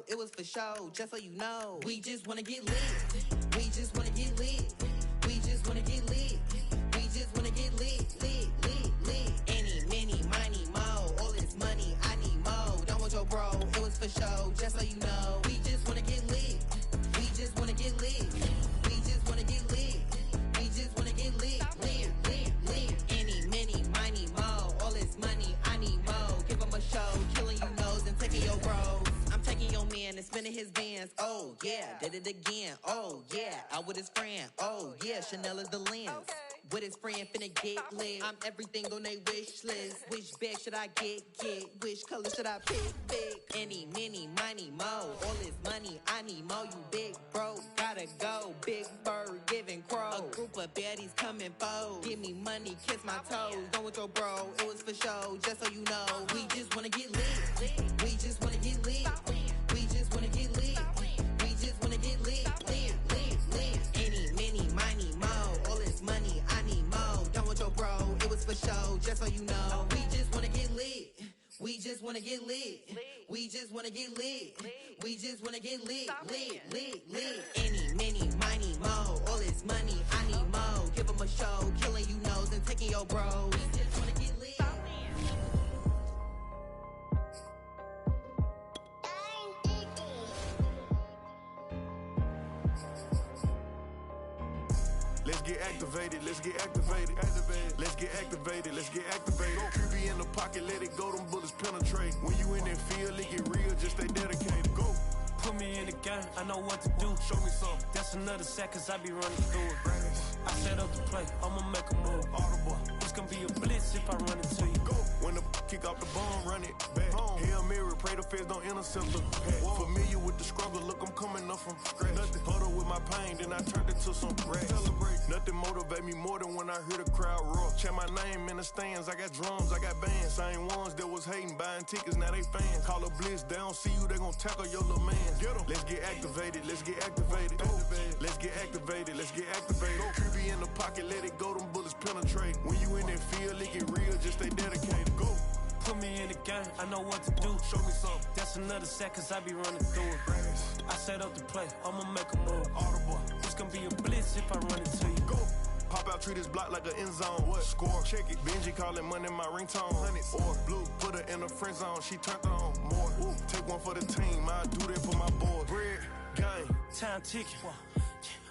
It was for show, just so you know. We just wanna get lit. We just wanna get lit. We just wanna get lit. We just wanna get lit, lit, lit, lit. Any, many, miny, mo. All this money, I need mo. Don't want your bro. It was for show, just so you know. We just wanna get lit. We just wanna get lit. We just wanna get lit. We just wanna get lit, lit, lit, lit. Any, many, miny, mo. All this money, I need mo. Give them a show, killing you nose and taking your bros. Taking your man and spinning his bands. Oh, yeah. Did it again. Oh, yeah. Out with his friend. Oh, yeah. Chanel is the lens. with his friend finna get lit. I'm everything on they wish list. Which bag should I get? Which color should I pick? Any, mini, money, mo. All this money, I need mo. You big bro, gotta go. Big bird, giving crow. A group of baddies coming fold. Give me money, kiss my toes. Don't with your bro, it was for show. Just so you know, we just wanna get lit. We just wanna get lit. We just wanna get lit. We just wanna get lit. Any, mini, money, mo. All this money, I need mo. Don't with your bro, it was for show. Just so you know, we just wanna get lit. We just wanna get lit. We just wanna get lit. We just wanna get lit. Any, mini, money, mo. All this money, I need mo. Give them a show, killing you nose and taking your bros. We just wanna get lit. Let's get activated, let's get activated. Let's get activated, let's get activated. QB in the pocket, let it go, them bullets penetrate. When you in that field, it get real, just stay dedicated. Go. Put me in the game, I know what to do. Show me some. That's another sack, cause I be running through it. I set up the play, I'ma make a move. Audible. It's gonna be a blitz if I run into you. Go. When the kick off the bomb, run it back. Hail Mary, pray the feds don't intercept the pass. Familiar with the struggle, look, I'm coming up from scratch. Nothing huddle with my pain, then I turned it to some grass. Celebrate. Nothing motivate me more than when I hear the crowd roar. Check my name in the stands, I got drums, I got bands. Same ones that was hating, buying tickets, now they fans. Call a blitz, they don't see you, they gon' tackle your little man. Get 'em. Let's get activated, let's get activated. Let's get activated, let's get activated. QB in the pocket, let it go, them bullets penetrate. When you in that field, it get real, just stay dedicated. Go. Put me in the game, I know what to do. Show me some. That's another sack, cause I be running through it. I set up the play, I'ma make a move. Audible. It's gonna be a blitz if I run into you. Go. Pop out, treat this block like an end zone. What? Score, check it. Benji calling money my ringtone. Hundreds. Or blue, put her in the friend zone. She turned on more. Ooh. Take one for the team, I do that for my boys. Bread, game. Time ticking.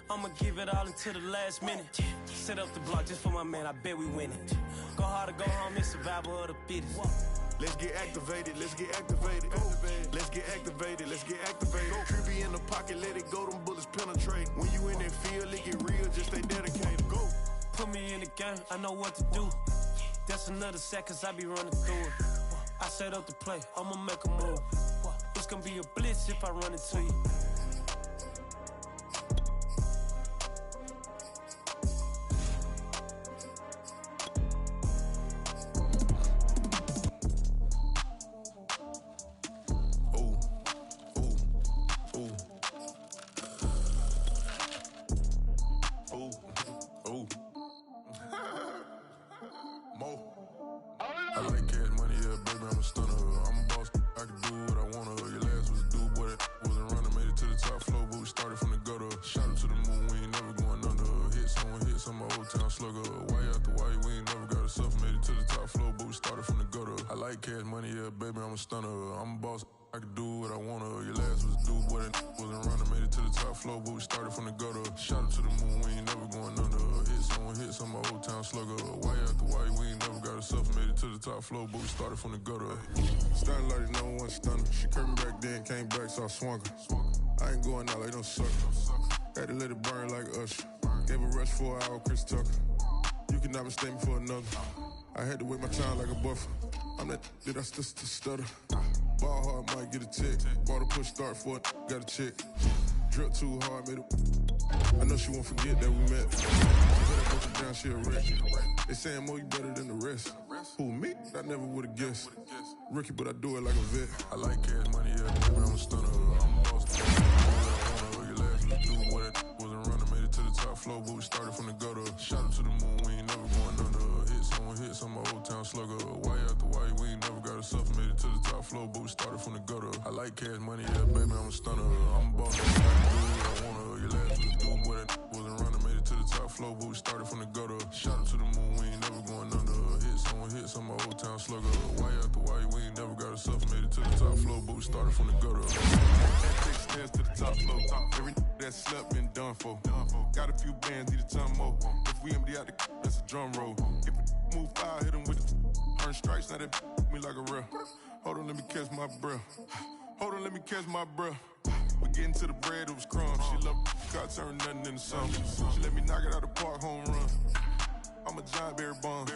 I'ma give it all until the last minute. Set up the block just for my man, I bet we win it. Go hard or go home, it's survival of the fittest. Let's get activated, let's get activated. Let's get activated, let's get activated. QB in the pocket, let it go, them bullets penetrate. When you in that field, it get real, just stay dedicated. Go. Put me in the game, I know what to do. That's another sack, cause I be running through it. I set up the play, I'ma make a move. It's gonna be a blitz if I run into you. I like cash money, yeah, baby, I'm a stunner. I'm a boss, I can do what I wanna. Your last was a dude, boy, that wasn't running. Made it to the top floor, but we started from the gutter. Shot up to the moon, we ain't never going under. Hit some old town slugger. Why after why, we ain't never got us up. Made it to the top floor, but we started from the gutter. I like cash money, yeah, baby, I'm a stunner. I'm a boss, I can do what I wanna. Your last was a dude, boy, that wasn't running. Made it to the top floor, but we started from the gutter. Shot up to the moon, we ain't never going under. Hit some old town slugger. Why after why, we ain't never got us up. Made it to the top floor, but we started from the gutter. Started like no one stunner. She curved me back then, came back, so I swung her. I ain't going out like no sucker. Had to let it burn like Usher. Gave a rush for an hour, Chris Tucker. You cannot mistake me for another. I had to wait my time like a buffer. I'm that I still stutter. Ball hard, might get a tick. Bought a push start for it, got a chick. Drip too hard, made it. I know she won't forget that we met. She better broke it down, she a wreck. They saying, Mo, you better than the rest. Who, me? I never would've guessed. Rookie, but I do it like a vet. I like cash money, yeah, baby, I'm a stunner. I'm a boss. Your last was dude, boy, that wasn't running. Made it to the top floor, but we started from the gutter. Shot up to the moon, we ain't never going under. Hit some old town slugger. Why after why, we ain't never got us up. Made it to the top floor, but we started from the gutter. I like cash money, yeah, baby, I'm a stunner. I'm a boss, I can do what I wanna. Your last was dude, boy, that wasn't running. Made it to the top floor, but we started from the gutter. Shot up to the moon, we ain't never going under. Hit some old town slugger. Why after why, we ain't never got us up. Made it to the top floor, but we started from the gutter. Take stairs to the top floor. Every that slept been done for. Got a few bands, need a ton more. If we empty out the that's a drum roll. If it move fire, hit him with it. Earn stripes, now that me like a real. Hold on, let me catch my breath. Hold on, let me catch my breath. We getting to the bread, it was crumbs. She love got turned nothing into something. She let me knock it out the park, home run. John Barry Bonds.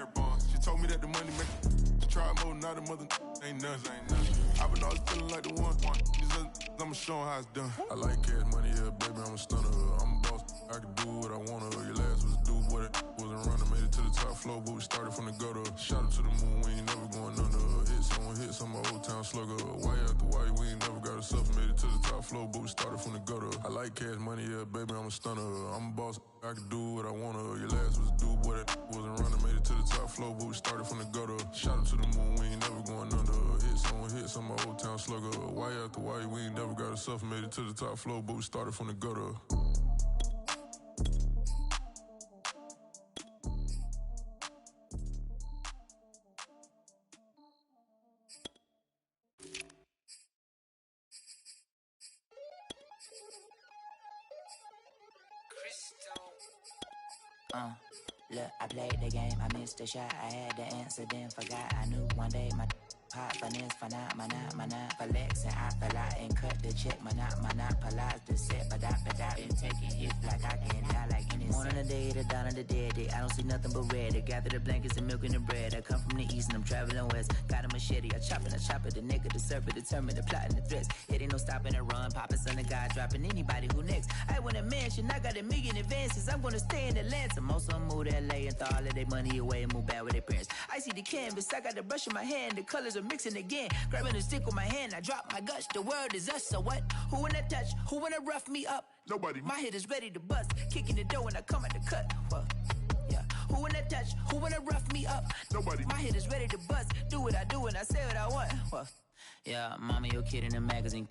She told me that the money make try more, not a mother ain't nothing. I've been always feeling like the one. I'ma show 'em how it's done. I like cash money, yeah, baby, I'm a stunner. I'm a boss, I can do what I wanna. Your last was do what it wasn't running, made it to the top floor, but we started from the gutter. Shout out to the moon, we ain't never going under. Hit some old town slugger. Why after why, we ain't never got us up, made it to the top floor, but we started from the gutter. I like cash money, yeah, baby, I'm a stunner. I'm a boss, I can do what I wanna. Your last was do what it wasn't running, made it to the top floor, but we started from the gutter. Shout out to the moon, we ain't never going under. Hit some old town slugger. Why after why, we ain't never got us up, made it to the top floor, but we started from the gutter. Look, I played the game, I missed the shot, I had the answer, then forgot. I knew one day my hot finesse, for not, flex, and I fell out and cut the check, monopolize the set, but I been taking hits like I can't die like any morning of the day, the dawn of the dead day, I don't see nothing but red, I gather the blankets and milk and the bread, I come from the east and I'm traveling west, got a machete, I chop it, the neck of the serpent, determined the plot and the threats, it ain't no stopping the run, popping son of God, dropping anybody who next, I want a mansion, I got a million advances, I'm gonna stay in Atlanta, most of them move to LA and throw all of their money away and move back with their parents, I see the canvas, I got the brush in my hand, the colors are mixing again, grabbing the stick with my hand, I drop my guts, the world is us, so what? Who wanna touch? Who wanna rough me up? Nobody. My head is ready to bust, kicking the door when I come at the cut. Well, yeah. Who wanna touch? Who wanna rough me up? Nobody. My head is ready to bust, do what I do and I say what I want. Well, yeah, mama, your kid in the magazine,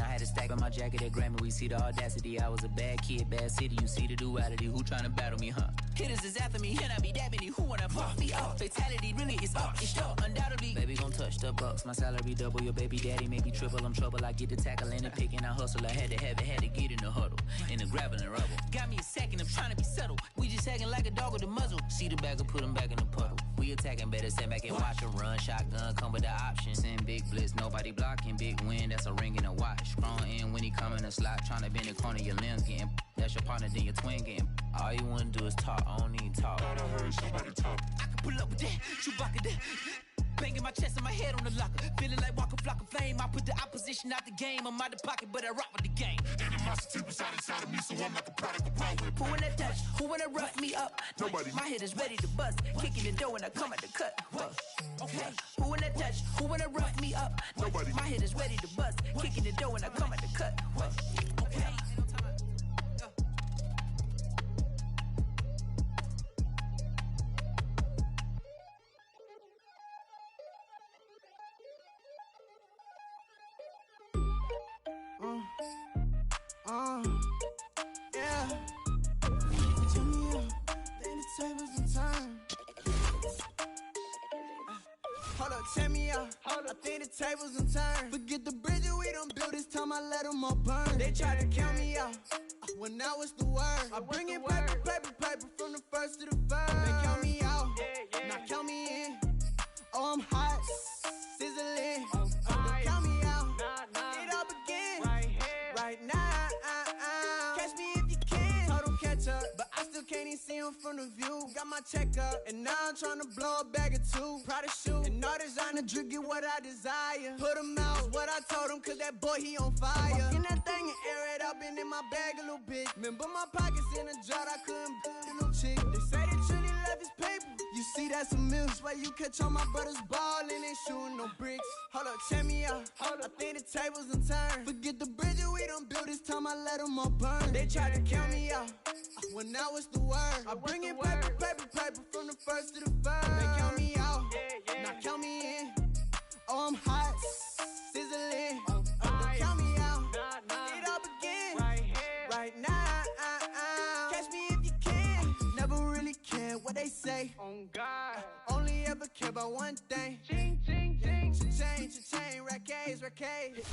I had a stack on my jacket at Grammy, we see the audacity, I was a bad kid, bad city, you see the duality, who tryna battle me, huh? Hitters is after me, and I be that many, who wanna fuck me up? Fatality really is up, it's up, undoubtedly. Baby gon' touch the bucks, my salary double, your baby daddy make me triple, I'm trouble, I get the tackle and the pick and I hustle, I had to have it, had to get in the huddle, in the gravel and rubble. Got me a second, I'm trying to be subtle, we just acting like a dog with a muzzle, see the bagger, put him back in the puddle. We attacking, better stand back and watch him run, shotgun, come with the option, send big blitz, nobody blocking, big win, that's a ring and a watch, strong in when he come in a slot, trying to bend the corner, your limbs getting, that's your partner, then your twin getting, all you wanna do is talk, I don't need talk. Thought I heard somebody talk. I can pull up with that, Chewbacca that. Banging my chest and my head on the locker. Feeling like Walker Flock of Flame. I put the opposition out the game. I'm out the pocket, but I rock with the game. Animosity was out inside of me, so I'm like a product of power. Who wanna touch? Who wanna rough me up? Nobody. My head is ready to bust. Kicking the door when I come at the cut. Okay. Who wanna touch? Who wanna rough me up? Nobody. My head is ready to bust. Kicking the door when I come at the cut. Okay. Yeah. Turn me up, then the tables in time. Hold up, tear me up. I think the tables in turn. Forget the bridges we done built, this time I let them all burn. They tried to count me out, well now it's the word. I bring in paper from the first to the third. They count me out, now count me in. Oh, I'm hot, sizzling. Don't count me out, it all begin right now. Catch me if you can. Total catch up, but I still can't even see him from the view. Got my check up, and now I'm trying to blow a bag or two. Proud of shoe, and all designer drip, get what I desire. Put him out, is what I told him, cause that boy, he on fire. Walking that thing and air it up, and in my bag a little bit. Remember my pockets in a drought, I couldn't build no chick. They say that Trinity left his paper. You see, that's a miss, where you catch all my brothers ball and they shooting no bricks. Hold up, check me out. I think the tables in turn. Forget the bridges we done built, this time I let them all burn. They tried to count me out, well now it's the word. I bring in paper from the first to the third. They count me out, now count me in. Oh, I'm hot, sizzling. Don't count me out, it all begin right now. Catch me if you can. Never really care what they say. On God, only ever care about one thing. Ching, ching, ching. Cha-ching, rack-A's. Hit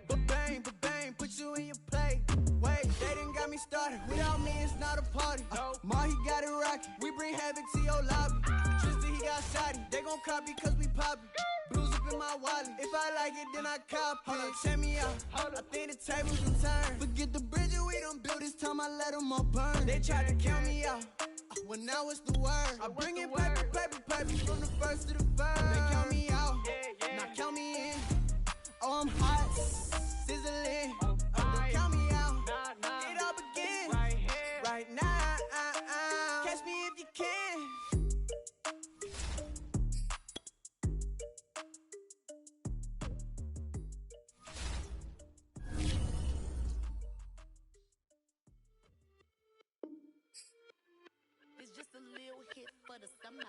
the bang, ba-bang, put you in your play. Wait, they done got me started. Without me, it's not a party. Mahi got it rockin'. We bring havoc to your lobby. Tristan, he got shotty. They gon' copy cause we poppin'. Blues up in my wallet. If I like it, then I cop it. Hold up, check me out. I think the tables will turn. Forget the bridges we done built. This time I let them all burn. They tried to count me out. Well, now it's the word. I bring it paper from the first to the third. They count me out. Now count me in. Oh, I'm hot. Sizzling. Don't count me out. It all begins right now. Catch me if you can. It's just a little hit for the summer.